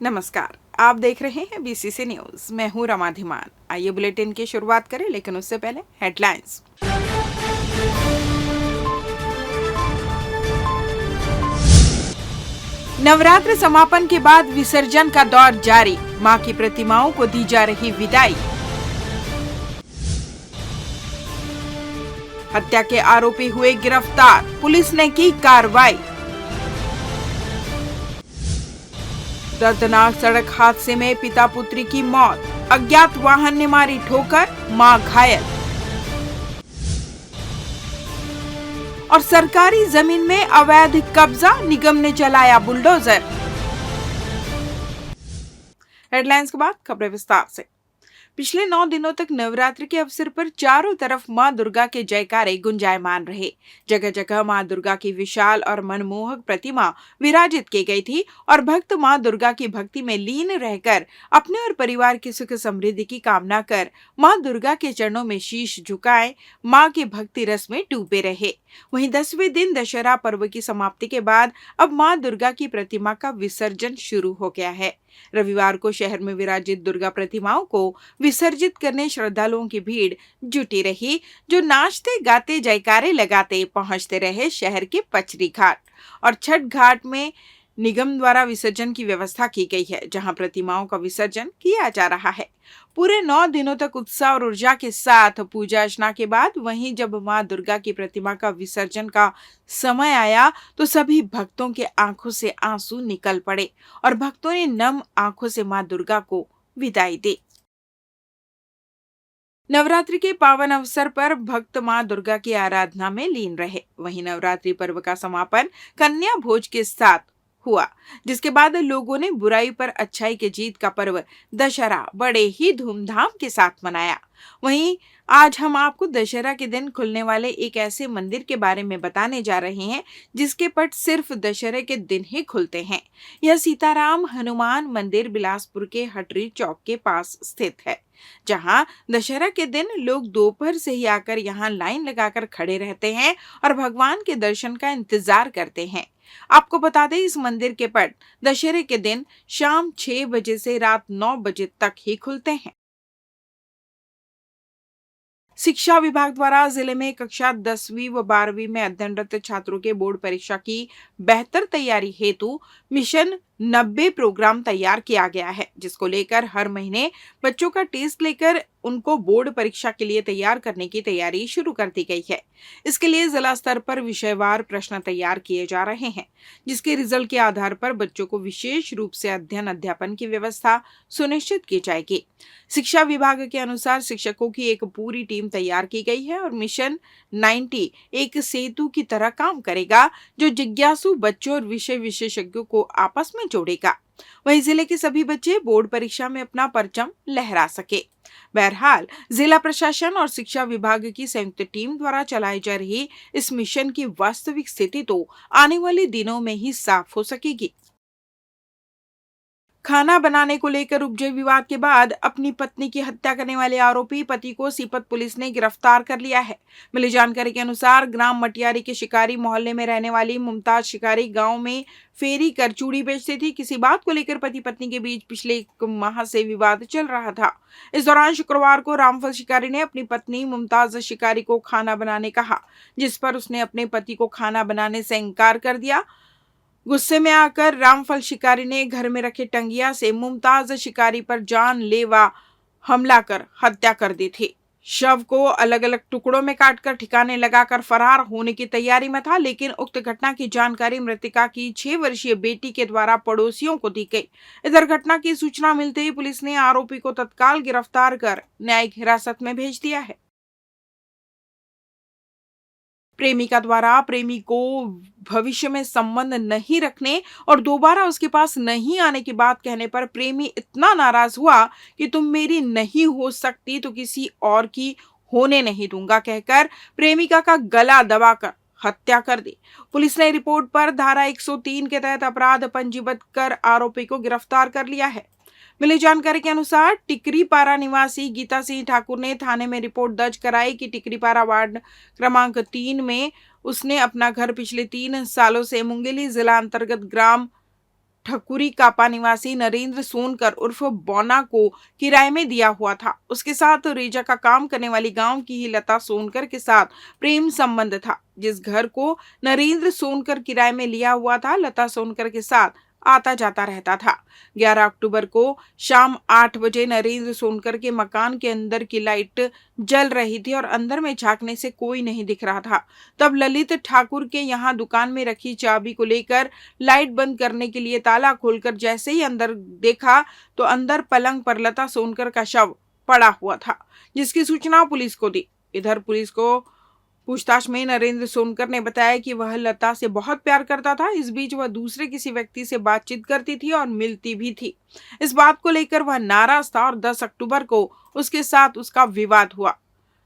नमस्कार, आप देख रहे हैं बीसीसी न्यूज। मैं हूं रमा धीमान। आइए बुलेटिन की शुरुआत करें, लेकिन उससे पहले हेडलाइंस। नवरात्र समापन के बाद विसर्जन का दौर जारी, मां की प्रतिमाओं को दी जा रही विदाई। हत्या के आरोपी हुए गिरफ्तार, पुलिस ने की कार्रवाई। दर्दनाक सड़क हादसे में पिता पुत्री की मौत, अज्ञात वाहन ने मारी ठोकर, मां घायल। और सरकारी जमीन में अवैध कब्जा, निगम ने चलाया बुलडोजर। हेडलाइंस के बाद खबरें विस्तार से। पिछले 9 दिनों तक नवरात्र के अवसर पर चारों तरफ मां दुर्गा के जयकारे गुंजायमान रहे। जगह जगह मां दुर्गा की विशाल और मनमोहक प्रतिमा विराजित की गई थी और भक्त मां दुर्गा की भक्ति में लीन रहकर अपने और परिवार की सुख समृद्धि की कामना कर मां दुर्गा के चरणों में शीश झुकाए मां के भक्ति रस में डूबे रहे। वहीं 10वें दिन दशहरा पर्व की समाप्ति के बाद अब मां दुर्गा की प्रतिमा का विसर्जन शुरू हो गया है। रविवार को शहर में विराजित दुर्गा प्रतिमाओं को विसर्जित करने श्रद्धालुओं की भीड़ जुटी रही, जो नाचते गाते जयकारे लगाते पहुंचते रहे शहर के पचरी घाट। और छठ घाट में निगम द्वारा विसर्जन की व्यवस्था की गई है, जहां प्रतिमाओं का विसर्जन किया जा रहा है। पूरे 9 दिनों तक उत्साह और ऊर्जा के साथ पूजा अर्चना के बाद वहीं जब मां दुर्गा की प्रतिमा का विसर्जन का समय आया तो सभी भक्तों के आंखों से आंसू निकल पड़े और भक्तों ने नम आंखों से मां दुर्गा को विदाई दी। नवरात्रि के पावन अवसर पर भक्त मां दुर्गा की आराधना में लीन रहे। वहीं नवरात्रि पर्व का समापन कन्या भोज के साथ हुआ, जिसके बाद लोगों ने बुराई पर अच्छाई की जीत का पर्व दशहरा बड़े ही धूमधाम के साथ मनाया। वहीं आज हम आपको दशहरा के दिन खुलने वाले एक ऐसे मंदिर के बारे में बताने जा रहे हैं जिसके पट सिर्फ दशहरे के दिन ही खुलते हैं। यह सीताराम हनुमान मंदिर बिलासपुर के हटरी चौक के पास स्थित है, जहां दशहरा के दिन लोग दोपहर से ही आकर यहां लाइन लगाकर खड़े रहते हैं और भगवान के दर्शन का इंतजार करते हैं। आपको बता दें, इस मंदिर के पट दशहरे के दिन शाम 6 बजे से रात 9 बजे तक ही खुलते हैं। शिक्षा विभाग द्वारा जिले में कक्षा 10वीं व 12वीं में अध्ययनरत छात्रों के बोर्ड परीक्षा की बेहतर तैयारी हेतु मिशन 90 प्रोग्राम तैयार किया गया है, जिसको लेकर हर महीने बच्चों का टेस्ट लेकर उनको बोर्ड परीक्षा के लिए तैयार करने की तैयारी शुरू कर दी गई है। इसके लिए जिला स्तर पर विषयवार प्रश्न तैयार किए जा रहे हैं, जिसके रिजल्ट के आधार पर बच्चों को विशेष रूप से अध्ययन अध्यापन की व्यवस्था सुनिश्चित की जाएगी। शिक्षा विभाग के अनुसार शिक्षकों की एक पूरी टीम तैयार की गई है और मिशन 90 एक सेतु की तरह काम करेगा, जो जिज्ञासु बच्चों और विषय विशेषज्ञों को आपस में जोड़ेगा। वहीं जिले के सभी बच्चे बोर्ड परीक्षा में अपना परचम लहरा सके। बहरहाल जिला प्रशासन और शिक्षा विभाग की संयुक्त टीम द्वारा चलाई जा रही इस मिशन की वास्तविक स्थिति तो आने वाले दिनों में ही साफ हो सकेगी। खाना बनाने को लेकर उपजे विवाद के बाद अपनी पत्नी की हत्या करने वाले आरोपी पति को सीपत पुलिस ने गिरफ्तार कर लिया है। मिली जानकारी के अनुसार ग्राम मटियारी के शिकारी मोहल्ले में रहने वाली मुमताज शिकारी गांव में फेरी कर चूड़ी बेचती थी। किसी बात को लेकर पति पत्नी के बीच पिछले 1 माह से विवाद चल रहा था। इस दौरान शुक्रवार को रामफल शिकारी ने अपनी पत्नी मुमताज शिकारी को खाना बनाने कहा, जिस पर उसने अपने पति को खाना बनाने से इनकार कर दिया। गुस्से में आकर रामफल शिकारी ने घर में रखे टंगिया से मुमताज शिकारी पर जानलेवा हमला कर हत्या कर दी थी। शव को अलग अलग टुकड़ों में काटकर ठिकाने लगाकर फरार होने की तैयारी में था, लेकिन उक्त घटना की जानकारी मृतका की 6 वर्षीय बेटी के द्वारा पड़ोसियों को दी गई। इधर घटना की सूचना मिलते ही पुलिस ने आरोपी को तत्काल गिरफ्तार कर न्यायिक हिरासत में भेज दिया है। प्रेमिका द्वारा प्रेमी को भविष्य में संबंध नहीं रखने और दोबारा उसके पास नहीं आने की बात कहने पर प्रेमी इतना नाराज हुआ कि तुम मेरी नहीं हो सकती तो किसी और की होने नहीं दूंगा कहकर प्रेमिका का गला दबाकर हत्या कर दी। पुलिस ने रिपोर्ट पर धारा 103 के तहत अपराध पंजीबद्ध कर आरोपी को गिरफ्तार कर लिया है। मिली जानकारी के अनुसार टिकरीपारा निवासी गीता सिंह ठाकुर ने थाने में रिपोर्ट दर्ज कराई कि टिकरीपारा वार्ड क्रमांक 3 में उसने अपना घर पिछले 3 सालों से मुंगेली जिला अंतर्गत ग्राम ठकुरी कापा निवासी नरेंद्र सोनकर उर्फ बोना को किराए में दिया हुआ था। उसके साथ रेजा का काम करने वाली गांव की ही लता सोनकर के साथ प्रेम संबंध था। जिस घर को नरेंद्र सोनकर किराए में लिया हुआ था, लता सोनकर के साथ आता जाता रहता था। 11 अक्टूबर को शाम 8 बजे नरेंद्र सोनकर के मकान के अंदर की लाइट जल रही थी और अंदर में झांकने से कोई नहीं दिख रहा था। तब ललित ठाकुर के यहाँ दुकान में रखी चाबी को लेकर लाइट बंद करने के लिए ताला खोलकर जैसे ही अंदर देखा तो अंदर पलंग पर लता सोनकर का शव पड़ा हुआ था, जिसकी सूचना पुलिस को दी। इधर पुलिस को पूछताछ में नरेंद्र सोनकर ने बताया कि वह लता से बहुत प्यार करता था। इस बीच वह दूसरे किसी व्यक्ति से बातचीत करती थी और मिलती भी थी। इस बात को लेकर वह नाराज था और 10 अक्टूबर को उसके साथ उसका विवाद हुआ,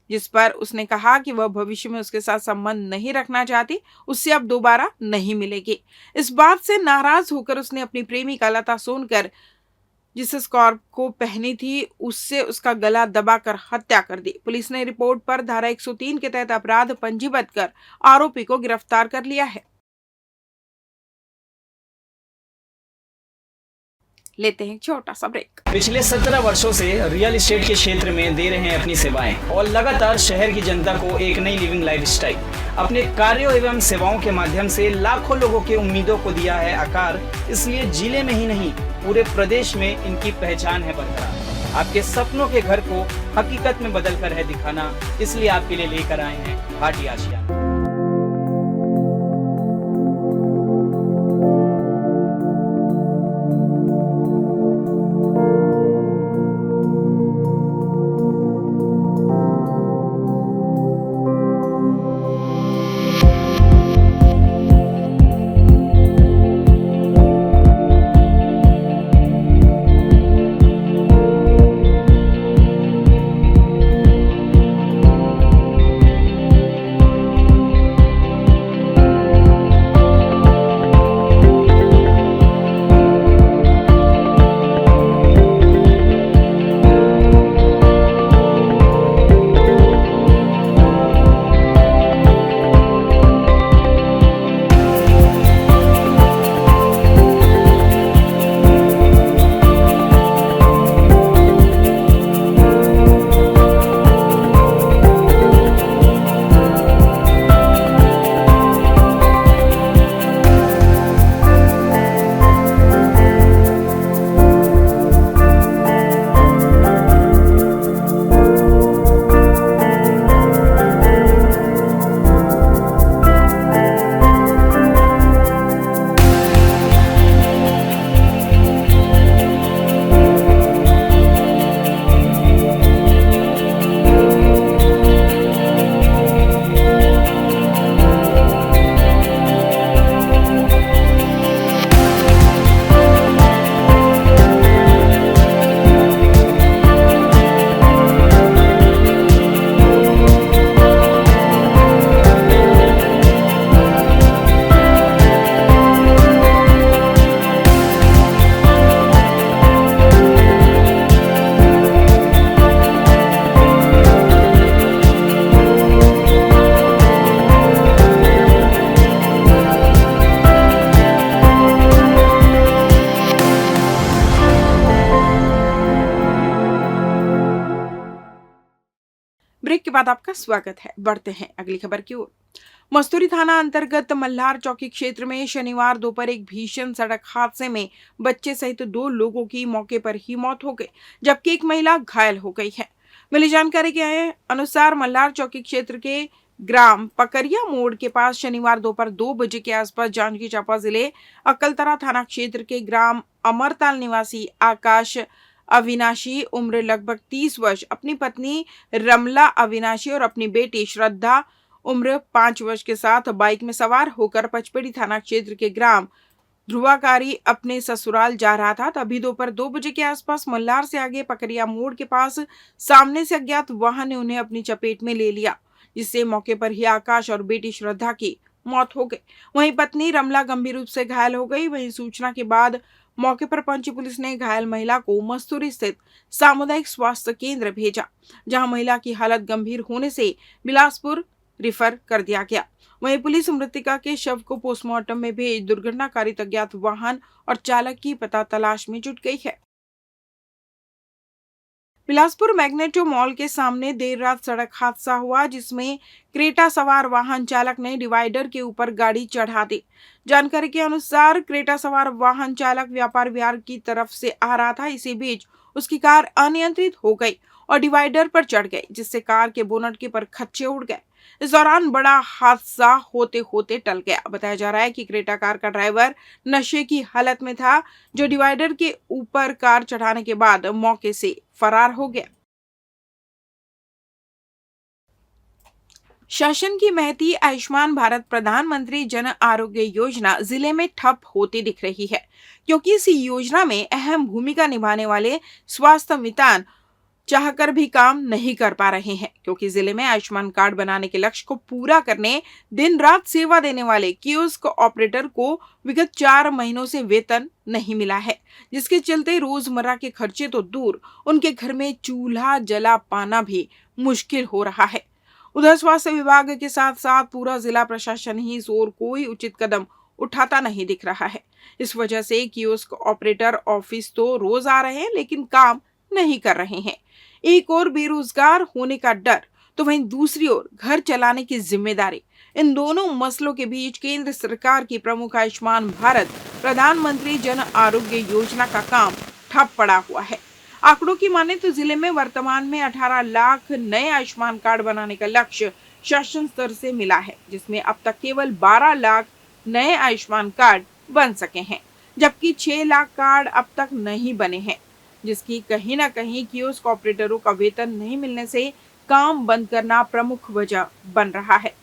जिस पर उसने कहा कि वह भविष्य में उसके साथ संबंध नहीं रखना चाहती, उससे अब दोबारा नहीं मिलेगी। इस बात से नाराज होकर उसने अपनी प्रेमिका लता सोनकर जिस स्कार्फ को पहनी थी उससे उसका गला दबाकर हत्या कर दी। पुलिस ने रिपोर्ट पर धारा 103 के तहत अपराध पंजीबद्ध कर आरोपी को गिरफ्तार कर लिया है। लेते हैं एक छोटा सा ब्रेक। पिछले 17 वर्षों से रियल एस्टेट के क्षेत्र में दे रहे हैं अपनी सेवाएं और लगातार शहर की जनता को एक नई लिविंग लाइफस्टाइल। अपने कार्यों एवं सेवाओं के माध्यम से लाखों लोगों की उम्मीदों को दिया है आकार। इसलिए जिले में ही नहीं पूरे प्रदेश में इनकी पहचान है बरकरार। आपके सपनों के घर को हकीकत में बदल कर है दिखाना, इसलिए आपके लिए लेकर आए हैं भाटी आशियाना। ब्रेक के बाद आपका स्वागत है। बढ़ते हैं अगली खबर की ओर। मस्तूरी थाना अंतर्गत मल्हार चौकी क्षेत्र में शनिवार दोपहर एक भीषण सड़क हादसे में बच्चे सहित 2 लोगों की मौके पर ही मौत हो गई, जबकि एक महिला घायल हो गई है। मिली जानकारी के अनुसार मल्हार चौकी क्षेत्र के ग्राम पकरिया मोड़ के पास शनिवार दोपहर 2 बजे के आसपास जांजगीर चांपा जिले अकलतरा थाना क्षेत्र के ग्राम अमरताल निवासी आकाश अविनाशी उम्र लगभग 30 वर्ष अपनी पत्नी रमला अविनाशी और अपनी बेटी श्रद्धा उम्र 5 वर्ष के साथ बाइक में सवार होकर पचपेड़ी थाना क्षेत्र के ग्राम ध्रुवाकारी अपने ससुराल जा रहा था। तभी दोपहर 2 बजे के आसपास मल्हार से आगे पकरिया मोड़ के पास सामने से अज्ञात वाहन ने उन्हें अपनी चपेट में ले लिया, जिससे मौके पर ही आकाश और बेटी श्रद्धा की मौत हो गई। वहीं पत्नी रमला गंभीर रूप से घायल हो गई। वहीं सूचना के बाद मौके पर पहुंची पुलिस ने घायल महिला को मस्तूरी स्थित सामुदायिक स्वास्थ्य केंद्र भेजा, जहां महिला की हालत गंभीर होने से बिलासपुर रिफर कर दिया गया। वहीं पुलिस मृतका के शव को पोस्टमार्टम में भेज दुर्घटनाकारित अज्ञात वाहन और चालक की पता तलाश में जुट गई है। बिलासपुर मैग्नेटो मॉल के सामने देर रात सड़क हादसा हुआ, जिसमें क्रेटा सवार वाहन चालक ने डिवाइडर के ऊपर गाड़ी चढ़ा दी। जानकारी के अनुसार क्रेटा सवार वाहन चालक व्यापार विहार की तरफ से आ रहा था। इसी बीच उसकी कार अनियंत्रित हो गई और डिवाइडर पर चढ़ गई, जिससे कार के बोनट के पर खच्चे उड़ गए। इस दौरान बड़ा हादसा होते होते टल गया। बताया जा रहा है कि क्रेटा कार का ड्राइवर नशे की हालत में था, जो डिवाइडर के ऊपर कार चढ़ाने के बाद मौके से फरार हो गया। शासन की महती आयुष्मान भारत प्रधानमंत्री जन आरोग्य योजना जिले में ठप होती दिख रही है, क्योंकि इस योजना में अहम भूमिका निभाने वाले स्वास्थ्य मितान चाहकर भी काम नहीं कर पा रहे हैं, क्योंकि जिले में आयुष्मान कार्ड बनाने के लक्ष्य को पूरा करने दिन रात सेवा देने वाले कियोस्क ऑपरेटर को विगत 4 महीनों से वेतन नहीं मिला है, जिसके चलते रोजमर्रा के खर्चे तो दूर, उनके घर में चूल्हा जला पाना भी मुश्किल हो रहा है। उधर स्वास्थ्य विभाग के साथ साथ पूरा जिला प्रशासन ही इस ओर कोई उचित कदम उठाता नहीं दिख रहा है। इस वजह से कियोस्क ऑपरेटर ऑफिस तो रोज आ रहे हैं, लेकिन काम नहीं कर रहे हैं। एक और बेरोजगार होने का डर, तो वहीं दूसरी ओर घर चलाने की जिम्मेदारी। इन दोनों मसलों के बीच केंद्र सरकार की प्रमुख आयुष्मान भारत प्रधानमंत्री जन आरोग्य योजना का काम ठप पड़ा हुआ है। आंकड़ों की माने तो जिले में वर्तमान में 18 लाख नए आयुष्मान कार्ड बनाने का लक्ष्य शासन स्तर से मिला है, जिसमें अब तक केवल 12 लाख नए आयुष्मान कार्ड बन सके हैं, जबकि 6 लाख कार्ड अब तक नहीं बने हैं, जिसकी कहीं ना कहीं कियोस्क ऑपरेटरों का वेतन नहीं मिलने से काम बंद करना प्रमुख वजह बन रहा है।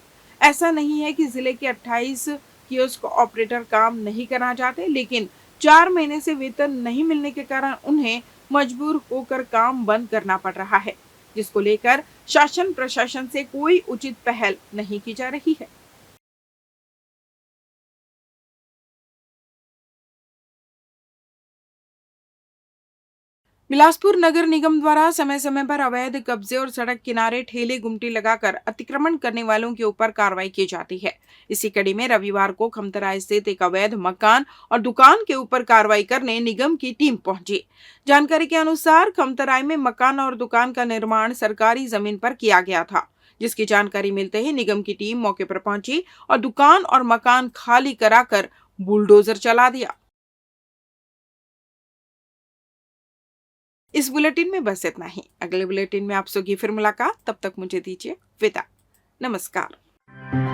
ऐसा नहीं है कि जिले के 28 कियोस्क ऑपरेटर काम नहीं करना चाहते, लेकिन 4 महीने से वेतन नहीं मिलने के कारण उन्हें मजबूर होकर काम बंद करना पड़ रहा है, जिसको लेकर शासन प्रशासन से कोई उचित पहल नहीं की जा रही है। बिलासपुर नगर निगम द्वारा समय समय पर अवैध कब्जे और सड़क किनारे ठेले गुमटी लगाकर अतिक्रमण करने वालों के ऊपर कार्रवाई की जाती है। इसी कड़ी में रविवार को खमतराई स्थित एक अवैध मकान और दुकान के ऊपर कार्रवाई करने निगम की टीम पहुंची। जानकारी के अनुसार खमतराई में मकान और दुकान का निर्माण सरकारी जमीन पर किया गया था, जिसकी जानकारी मिलते ही निगम की टीम मौके पर पहुंची और दुकान और मकान खाली कराकर बुलडोजर चला दिया। इस बुलेटिन में बस इतना ही। अगले बुलेटिन में आप सबकी फिर मुलाकात, तब तक मुझे दीजिए विदा। नमस्कार।